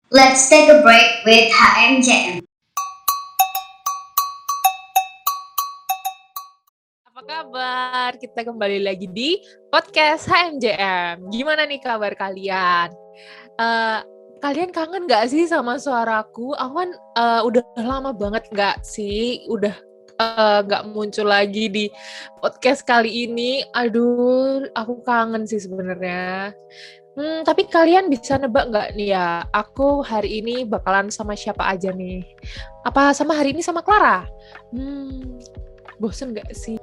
Let's take a break with HMJM. Apa kabar? Kita kembali lagi di podcast HMJM. Gimana nih kabar kalian? Kalian kangen gak sih sama suaraku? Awan udah lama banget gak sih? Udah gak muncul lagi di podcast kali ini. Aduh, aku kangen sih sebenarnya. Tapi kalian bisa nebak nggak nih ya, aku hari ini bakalan sama siapa aja nih? Apa sama hari ini sama Clara? Bosen nggak sih?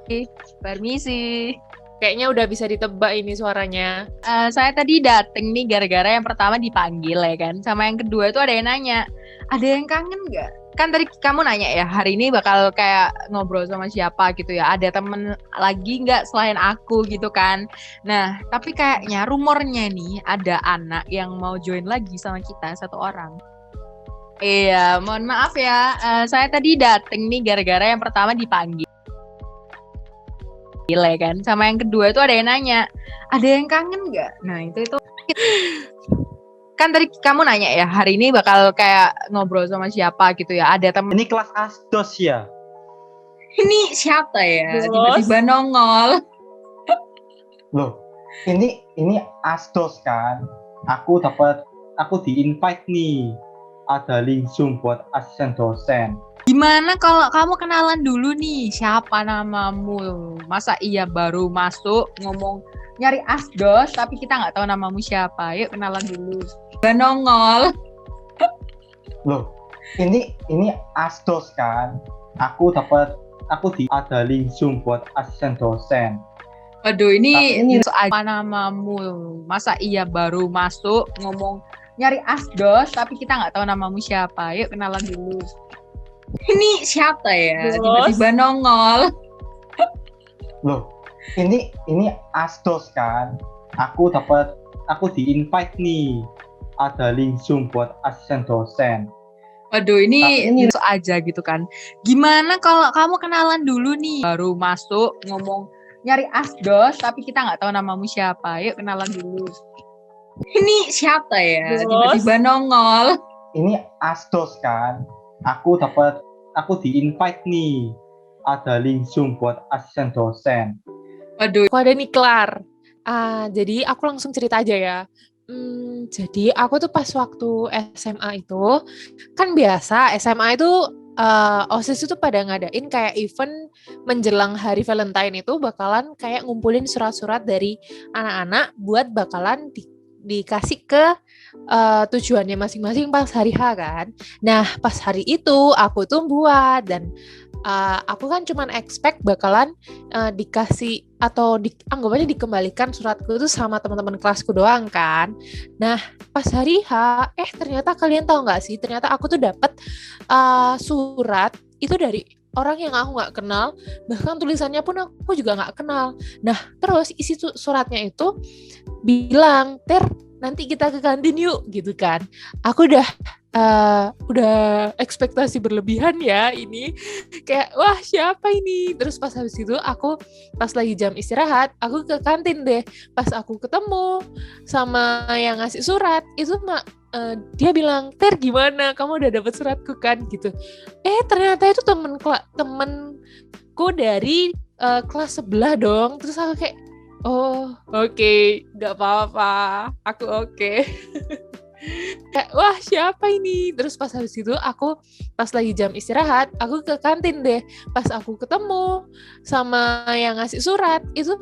Permisi. Kayaknya udah bisa ditebak ini suaranya. Saya tadi dateng nih gara-gara yang pertama dipanggil ya kan. Sama yang kedua itu ada yang nanya, ada yang kangen nggak? Kan tadi kamu nanya ya, hari ini bakal kayak ngobrol sama siapa gitu ya. Ada temen lagi nggak selain aku gitu kan. Nah, tapi kayaknya rumornya nih ada anak yang mau join lagi sama kita, satu orang. Iya, mohon maaf ya. Saya tadi dateng nih gara-gara yang pertama dipanggil ya kan. Sama yang kedua itu ada yang nanya, ada yang kangen nggak? Nah itu kan tadi kamu nanya ya, hari ini bakal kayak ngobrol sama siapa gitu ya. Ada temen. Ini kelas Asdos ya? Ini siapa ya? Bos. Tiba-tiba nongol. Loh, ini Asdos kan? Aku di-invite nih. Ada link Zoom buat asisten dosen. Gimana kalau kamu kenalan dulu nih, siapa namamu? Masa iya baru masuk ngomong nyari Asdos tapi kita nggak tahu namamu siapa? Yuk kenalan dulu. Tiba nongol. Loh, ini Asdos kan? Ada link Zoom buat asisten dosen. Aduh, ini Tapi apa namamu? Masa iya baru masuk ngomong nyari Asdos tapi kita nggak tahu namamu siapa? Yuk kenalan dulu. Ini siapa ya? Bos. Tiba-tiba nongol. Loh, ini Asdos kan? Aku di-invite nih. Ada link Zoom buat asisten dosen. Waduh, ini Tapi aja gitu kan. Gimana kalau kamu kenalan dulu nih? Baru masuk ngomong nyari Asdos tapi kita nggak tahu namamu siapa. Yuk kenalan dulu. Ini siapa ya? Bos. Tiba-tiba nongol. Ini Asdos kan? Aku di-invite nih. Ada link Zoom buat asisten dosen. Waduh, Aku ada nih Clara. Jadi aku langsung cerita aja ya. Jadi aku tuh pas waktu SMA itu, kan biasa SMA itu OSIS itu pada ngadain kayak event menjelang hari Valentine itu bakalan kayak ngumpulin surat-surat dari anak-anak buat bakalan dikasih ke tujuannya masing-masing pas hari H kan. Nah pas hari itu aku tuh buat dan aku kan cuman expect bakalan dikasih atau anggap aja dikembalikan suratku itu sama teman-teman kelasku doang kan. Nah pas hari H, ternyata kalian tahu nggak sih? Ternyata aku tuh dapet surat itu dari orang yang aku nggak kenal, bahkan tulisannya pun aku juga nggak kenal. Nah terus isi suratnya itu bilang, Ter, nanti kita ke kantin yuk, gitu kan. Aku udah ekspektasi berlebihan ya ini, kayak wah siapa ini. Terus pas habis itu aku pas lagi jam istirahat aku ke kantin deh. Pas aku ketemu sama yang ngasih surat itu dia bilang, Ter gimana kamu udah dapet suratku kan gitu. Ternyata itu temenku dari kelas sebelah dong. Terus aku kayak oh oke, gak apa-apa, aku oke. Kayak wah siapa ini. Terus pas habis itu aku pas lagi jam istirahat aku ke kantin deh. Pas aku ketemu sama yang ngasih surat itu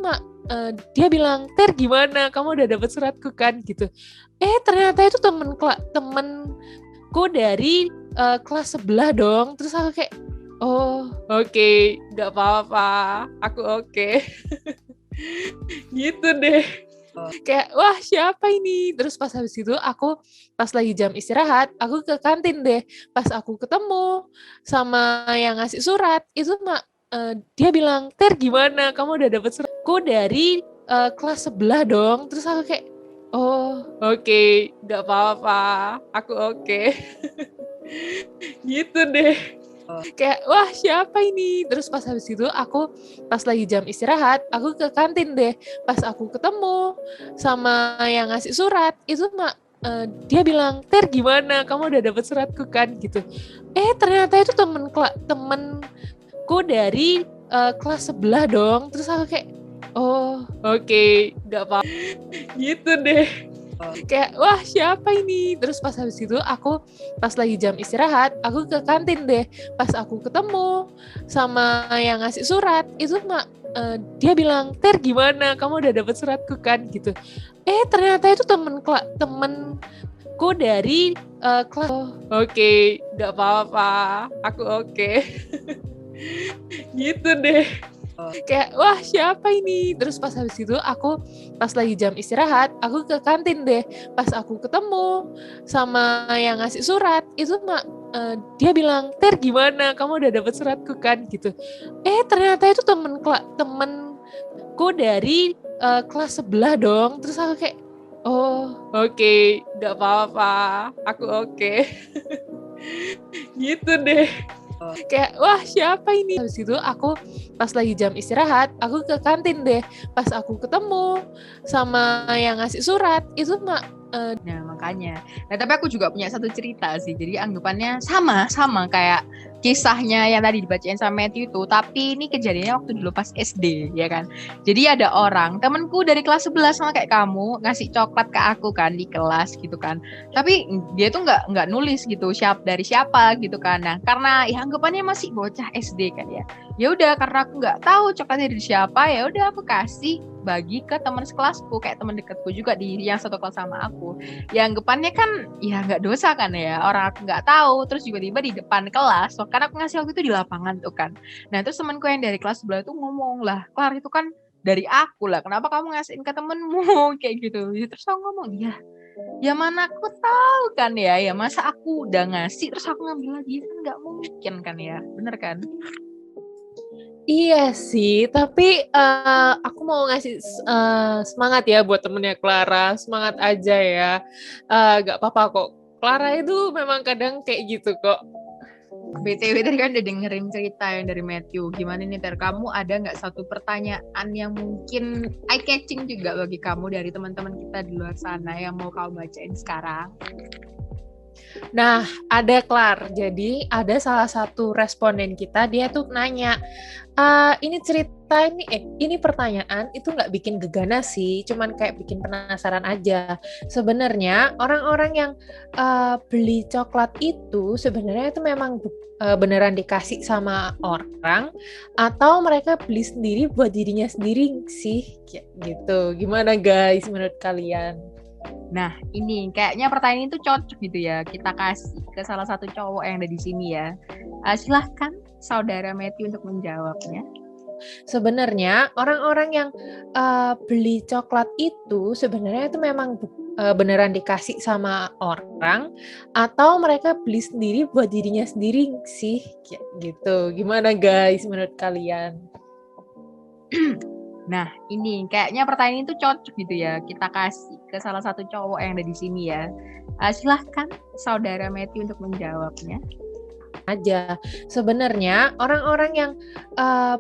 dia bilang, Ter gimana kamu udah dapet suratku kan gitu. Ternyata itu temenku dari kelas sebelah dong. Terus aku kayak oh oke, gak apa-apa, aku oke. Gitu deh. Kayak wah siapa ini. Terus pas habis itu aku pas lagi jam istirahat aku ke kantin deh. Pas aku ketemu sama yang ngasih surat itu dia bilang, Ter gimana kamu udah dapet suratku dari kelas sebelah dong. Terus aku kayak oh oke, gak apa-apa, aku oke. Gitu deh. Kayak wah siapa ini. Terus pas habis itu aku pas lagi jam istirahat aku ke kantin deh. Pas aku ketemu sama yang ngasih surat itu dia bilang, "Ter gimana? Kamu udah dapet suratku kan?" gitu. Ternyata itu temenku dari kelas sebelah dong. Terus aku kayak, oh oke, nggak apa-apa. Gitu deh. Kayak, wah siapa ini? Terus pas habis itu aku pas lagi jam istirahat, aku ke kantin deh. Pas aku ketemu sama yang ngasih surat, itu dia bilang, "Ter gimana? Kamu udah dapet suratku kan?" gitu. Ternyata itu temenku dari kelas. Oh, oke, nggak apa-apa. Aku oke. Gitu deh. Kayak, wah siapa ini? Terus pas habis itu aku pas lagi jam istirahat, aku ke kantin deh. Pas aku ketemu sama yang ngasih surat, itu dia bilang, "Ter gimana? Kamu udah dapet suratku kan?" gitu. Ternyata itu temenku dari kelas sebelah dong. Terus aku kayak, oh oke, nggak apa-apa. Aku oke. Gitu deh. Kayak, wah siapa ini? Habis itu aku pas lagi jam istirahat, aku ke kantin deh. Pas aku ketemu sama yang ngasih surat, itu Nah, makanya. Nah, tapi aku juga punya satu cerita sih. Jadi anggapannya sama kayak kisahnya yang tadi dibacain sama Matthew itu. Tapi ini kejadiannya waktu dulu pas SD, ya kan. Jadi ada orang, temenku dari kelas 11 sama kayak kamu, ngasih coklat ke aku kan di kelas gitu kan. Tapi dia tuh nggak nulis gitu, dari siapa gitu kan. Nah, karena ya anggapannya masih bocah SD kan ya. Ya udah, karena aku nggak tahu coklatnya dari siapa, ya udah aku kasih bagi ke teman sekelasku, kayak teman dekatku juga yang satu kelas sama aku. Ya anggapannya kan ya nggak dosa kan ya, orang aku nggak tahu terus tiba-tiba di depan kelas, karena aku ngasih waktu itu di lapangan tuh kan. Nah terus temanku yang dari kelas sebelah tuh ngomong, "Lah Klar, itu kan dari aku lah, kenapa kamu ngasihin ke temenmu?" kayak gitu. Ya, terus aku ngomong, ya mana aku tahu kan ya masa aku udah ngasih terus aku ngambil lagi, kan nggak mungkin kan ya, bener kan? Iya sih, tapi aku mau ngasih semangat ya buat temennya Clara, semangat aja ya, nggak apa-apa kok. Clara itu memang kadang kayak gitu kok. BTW tadi kan udah dengerin cerita yang dari Matthew. Gimana nih Ter, kamu ada nggak satu pertanyaan yang mungkin eye catching juga bagi kamu dari teman-teman kita di luar sana yang mau kamu bacain sekarang? Nah, ada Clar. Jadi ada salah satu responden kita, dia tuh nanya, ini cerita ini pertanyaan itu nggak bikin gegana sih, cuman kayak bikin penasaran aja. Sebenarnya orang-orang yang beli coklat itu sebenarnya itu memang beneran dikasih sama orang atau mereka beli sendiri buat dirinya sendiri sih, kayak gitu. Gimana guys menurut kalian? Nah, ini kayaknya pertanyaan itu cocok gitu ya. Kita kasih ke salah satu cowok yang ada di sini ya. Silahkan saudara Matthew untuk menjawabnya. Sebenarnya orang-orang yang beli coklat itu sebenarnya itu memang beneran dikasih sama orang atau mereka beli sendiri buat dirinya sendiri sih, kayak gitu. Gimana guys menurut kalian? Nah, ini kayaknya pertanyaan itu cocok gitu ya. Kita kasih ke salah satu cowok yang ada di sini ya. Silahkan saudara Matthew untuk menjawabnya. Aja. Sebenarnya orang-orang yang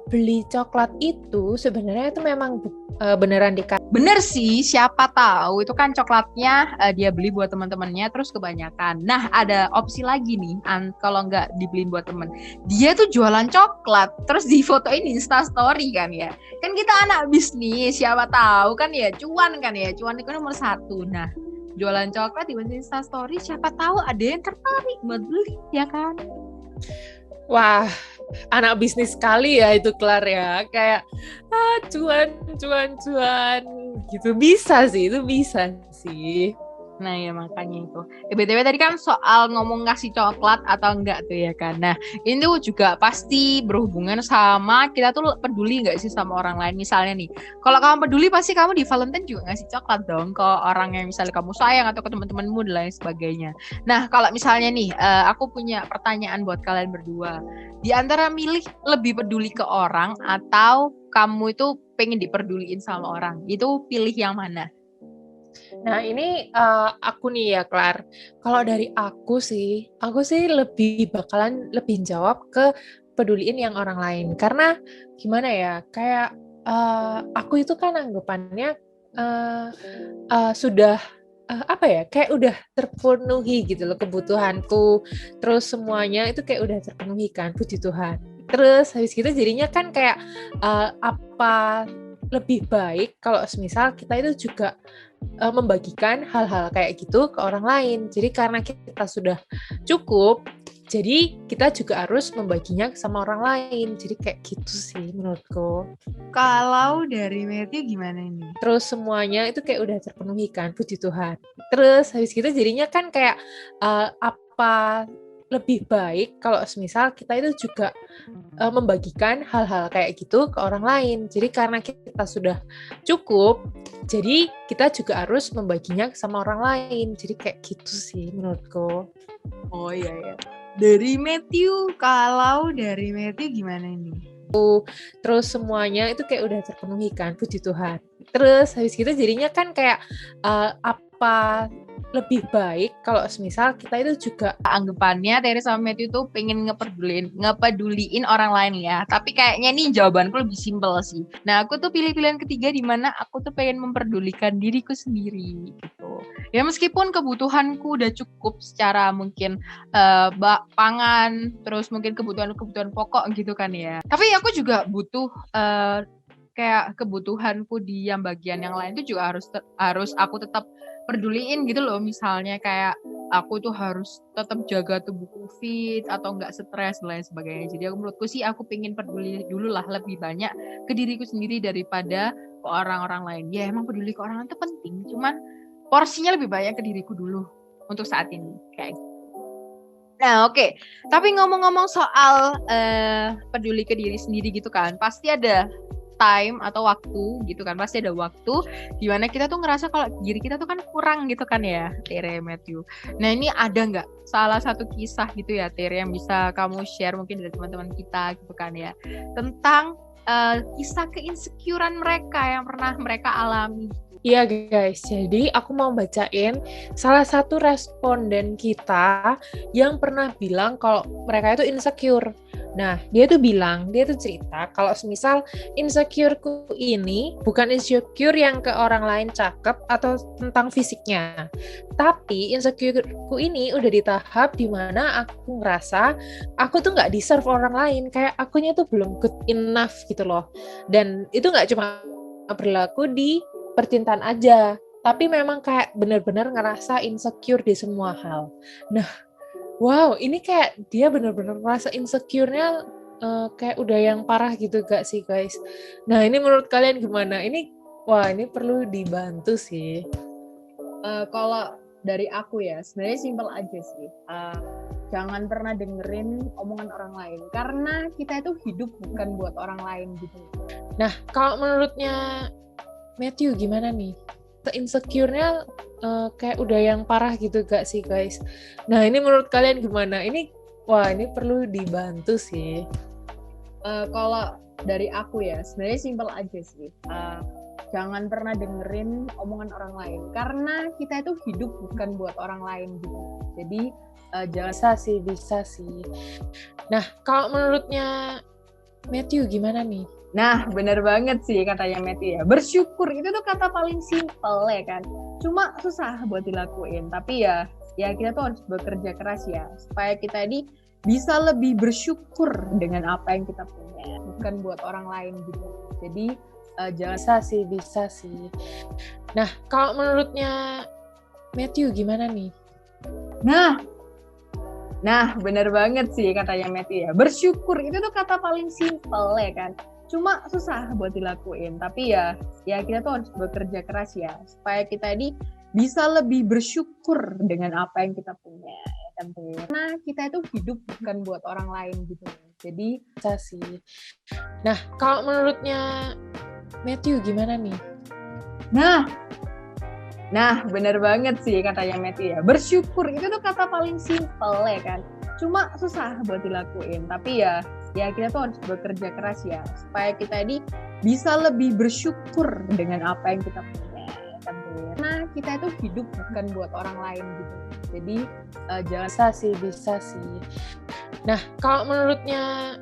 beli coklat itu sebenarnya itu memang beneran dikasih. Bener sih, siapa tahu itu kan coklatnya dia beli buat teman-temannya terus kebanyakan. Nah, ada opsi lagi nih, kalau nggak dibeliin buat temen. Dia tuh jualan coklat, terus difotoin di Instastory kan ya. Kan kita anak bisnis, siapa tahu kan ya, cuan kan ya, cuan itu nomor satu. Nah, jualan coklat di Instastory, siapa tahu ada yang tertarik buat beli, ya kan? Wah, anak bisnis sekali ya itu Clara ya. Kayak cuan gitu. Bisa sih, itu bisa sih. Nah ya makanya itu. BTW tadi kan soal ngomong ngasih coklat atau enggak tuh ya kan. Nah ini tuh juga pasti berhubungan sama kita tuh peduli nggak sih sama orang lain. Misalnya nih, kalau kamu peduli pasti kamu di Valentine juga ngasih coklat dong ke orang yang misalnya kamu sayang atau ke teman-temanmu dan lain sebagainya. Nah kalau misalnya nih, aku punya pertanyaan buat kalian berdua. Di antara milih lebih peduli ke orang atau kamu itu pengen diperduliin sama orang, itu pilih yang mana? Nah ini aku nih ya Clar. Kalau dari aku sih bakalan lebih jawab ke peduliin yang orang lain. Karena gimana ya, kayak aku itu kan anggapannya sudah apa ya, kayak udah terpenuhi gitu loh kebutuhanku, terus semuanya itu kayak udah terpenuhi kan, puji Tuhan. Terus habis gitu jadinya kan kayak apa lebih baik kalau semisal kita itu juga membagikan hal-hal kayak gitu ke orang lain. Jadi karena kita sudah cukup, jadi kita juga harus membaginya sama orang lain. Jadi kayak gitu sih menurutku. Kalau dari Matthew gimana ini? Terus semuanya itu kayak udah terpenuhi kan, puji Tuhan. Terus habis gitu jadinya kan kayak apa lebih baik kalau semisal kita itu juga membagikan hal-hal kayak gitu ke orang lain. Jadi karena kita sudah cukup, jadi kita juga harus membaginya sama orang lain. Jadi kayak gitu sih menurutku. Oh iya. Dari Matthew, kalau dari Matthew gimana ini? Terus semuanya itu kayak udah terpenuhi kan, puji Tuhan. Terus habis gitu jadinya kan kayak apa lebih baik kalau semisal kita itu juga Anggapannya Terry sama Matthew tuh pengen ngepeduliin orang lain ya. Tapi kayaknya nih jawabanku lebih simpel sih. Nah, aku tuh pilih pilihan ketiga di mana aku tuh pengen memperdulikan diriku sendiri gitu. Ya meskipun kebutuhanku udah cukup secara mungkin pangan, terus mungkin kebutuhan pokok gitu kan ya. Tapi aku juga butuh kayak kebutuhanku di yang bagian yang lain itu juga harus aku tetap peduliin gitu loh. Misalnya kayak aku tuh harus tetap jaga tubuhku fit atau enggak stres dan lain sebagainya. Jadi menurutku sih aku pengen peduli dulu lah lebih banyak ke diriku sendiri daripada ke orang-orang lain. Ya emang peduli ke orang lain itu penting, cuman porsinya lebih banyak ke diriku dulu untuk saat ini kayak gitu. Nah oke. Tapi ngomong-ngomong soal peduli ke diri sendiri gitu kan, pasti ada time atau waktu gitu kan, pasti ada waktu dimana kita tuh ngerasa kalau diri kita tuh kan kurang gitu kan ya, Tere, Matthew. Nah ini ada nggak salah satu kisah gitu ya Tere yang bisa kamu share mungkin dari teman-teman kita gitu kan ya, tentang kisah keinsecurean mereka yang pernah mereka alami? Iya guys, jadi aku mau bacain salah satu responden kita yang pernah bilang kalau mereka itu insecure. Nah, dia tuh cerita kalau semisal insecureku ini bukan insecure yang ke orang lain cakep atau tentang fisiknya. Tapi insecureku ini udah di tahap dimana aku ngerasa aku tuh nggak deserve orang lain, kayak akunya tuh belum good enough gitu loh. Dan itu nggak cuma berlaku di percintaan aja, tapi memang kayak benar-benar ngerasa insecure di semua hal. Nah, wow, ini kayak dia benar-benar merasa insecure-nya kayak udah yang parah gitu gak sih guys? Nah, ini menurut kalian gimana? Ini perlu dibantu sih. Kalau dari aku ya, sebenarnya simpel aja sih. Jangan pernah dengerin omongan orang lain, karena kita itu hidup bukan buat orang lain gitu. Nah, kalau menurutnya Matthew gimana nih? Insecure-nya kayak udah yang parah gitu gak sih guys? Nah ini menurut kalian gimana? Ini perlu dibantu sih. Kalau dari aku ya, sebenarnya simpel aja sih. Jangan pernah dengerin omongan orang lain, karena kita itu hidup bukan buat orang lain gitu. Jadi jangan. Bisa sih. Nah kalau menurutnya Matthew gimana nih? Nah, bener banget sih katanya Matthew ya. Bersyukur itu tuh kata paling simpel ya kan. Cuma susah buat dilakuin. Tapi ya kita tuh harus bekerja keras ya. Supaya kita ini bisa lebih bersyukur dengan apa yang kita punya. Bukan buat orang lain gitu. Jadi jangan. Bisa sih. Nah, kalau menurutnya Matthew gimana nih? Nah, bener banget sih katanya Matthew ya. Bersyukur itu tuh kata paling simpel ya kan. Cuma susah buat dilakuin. Tapi ya kita tuh harus bekerja keras ya. Supaya kita ini bisa lebih bersyukur dengan apa yang kita punya. Karena kita itu hidup bukan buat orang lain gitu. Jadi bisa sih. Nah, kalau menurutnya Matthew gimana nih? Nah, bener banget sih katanya Matthew ya. Bersyukur itu tuh kata paling simpel ya kan. Cuma susah buat dilakuin. Tapi ya kita tuh harus bekerja keras ya. Supaya kita ini bisa lebih bersyukur dengan apa yang kita punya. Karena kita itu hidup bukan buat orang lain gitu. Jadi jangan. Bisa sih. Nah, kalau menurutnya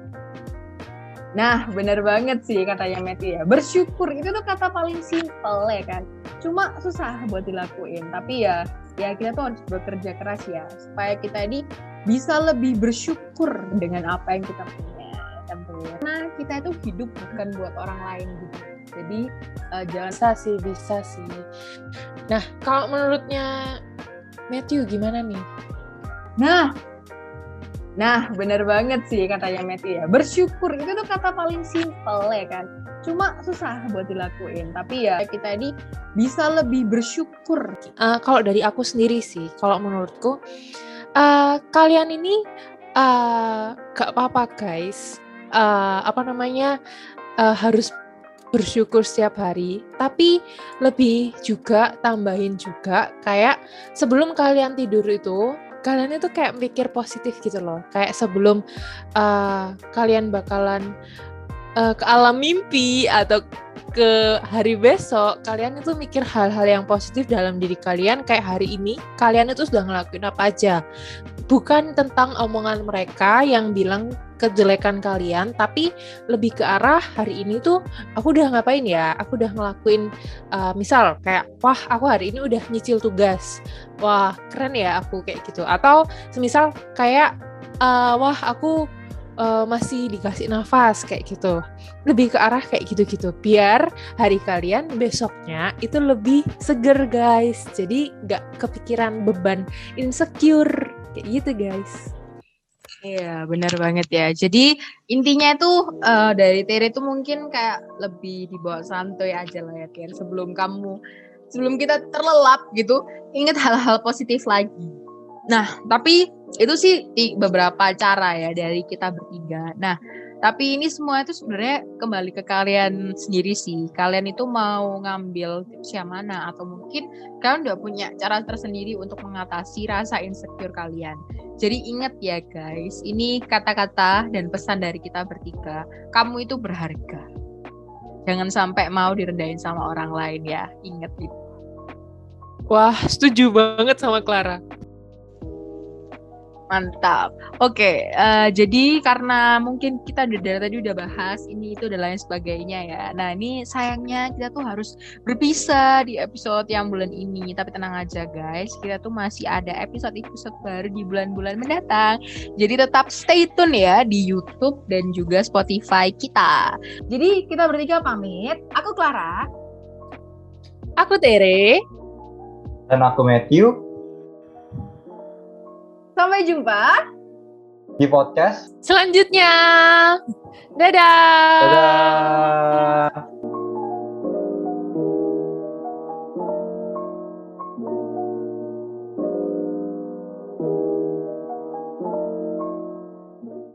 Nah, bener banget sih katanya Matthew ya. Bersyukur itu tuh kata paling simpel ya kan. Cuma susah buat dilakuin. Tapi ya kita tuh harus bekerja keras ya supaya kita ini bisa lebih bersyukur dengan apa yang kita punya. Tentunya. Nah, kita itu hidup bukan buat orang lain gitu. Jadi jangan Bisa sih. Nah, kalau menurutnya Matthew gimana nih? Nah, bener banget sih katanya Matthew ya. Bersyukur itu tuh kata paling simpel ya kan. Cuma susah buat dilakuin. Tapi ya kita ini bisa lebih bersyukur. Kalau dari aku sendiri sih, kalau menurutku kalian ini gak apa-apa guys. Harus bersyukur setiap hari. Tapi lebih juga tambahin juga kayak sebelum kalian tidur itu kalian itu kayak mikir positif gitu loh. Kayak sebelum kalian bakalan ke alam mimpi atau ke hari besok, kalian itu mikir hal-hal yang positif dalam diri kalian. Kayak hari ini, kalian itu sudah ngelakuin apa aja. Bukan tentang omongan mereka yang bilang kejelekan kalian, tapi lebih ke arah hari ini tuh aku udah ngapain ya, aku udah ngelakuin misal kayak wah aku hari ini udah nyicil tugas, wah keren ya aku kayak gitu, atau semisal kayak wah aku masih dikasih nafas kayak gitu, lebih ke arah kayak gitu-gitu biar hari kalian besoknya itu lebih seger guys, jadi nggak kepikiran beban insecure kayak gitu guys. Iya, benar banget ya. Jadi intinya itu dari Tere itu mungkin kayak lebih dibawa santuy aja lah ya, Tere. Sebelum kita terlelap gitu, ingat hal-hal positif lagi. Nah, tapi itu sih beberapa cara ya dari kita bertiga. Nah, tapi ini semua itu sebenarnya kembali ke kalian sendiri sih. Kalian itu mau ngambil tips yang mana, atau mungkin kalian udah punya cara tersendiri untuk mengatasi rasa insecure kalian. Jadi ingat ya guys, ini kata-kata dan pesan dari kita bertiga. Kamu itu berharga. Jangan sampai mau direndahin sama orang lain ya. Ingat itu. Wah, setuju banget sama Clara. Mantap. Oke, jadi karena mungkin kita dari tadi udah bahas ini itu dan lain sebagainya ya. Nah ini sayangnya kita tuh harus berpisah di episode yang bulan ini. Tapi tenang aja guys, kita tuh masih ada episode-episode baru di bulan-bulan mendatang. Jadi tetap stay tune ya di YouTube dan juga Spotify kita. Jadi kita bertiga pamit. Aku Clara. Aku Tere. Dan aku Matthew Sampai jumpa di podcast. Selanjutnya. Dadah. Dadah.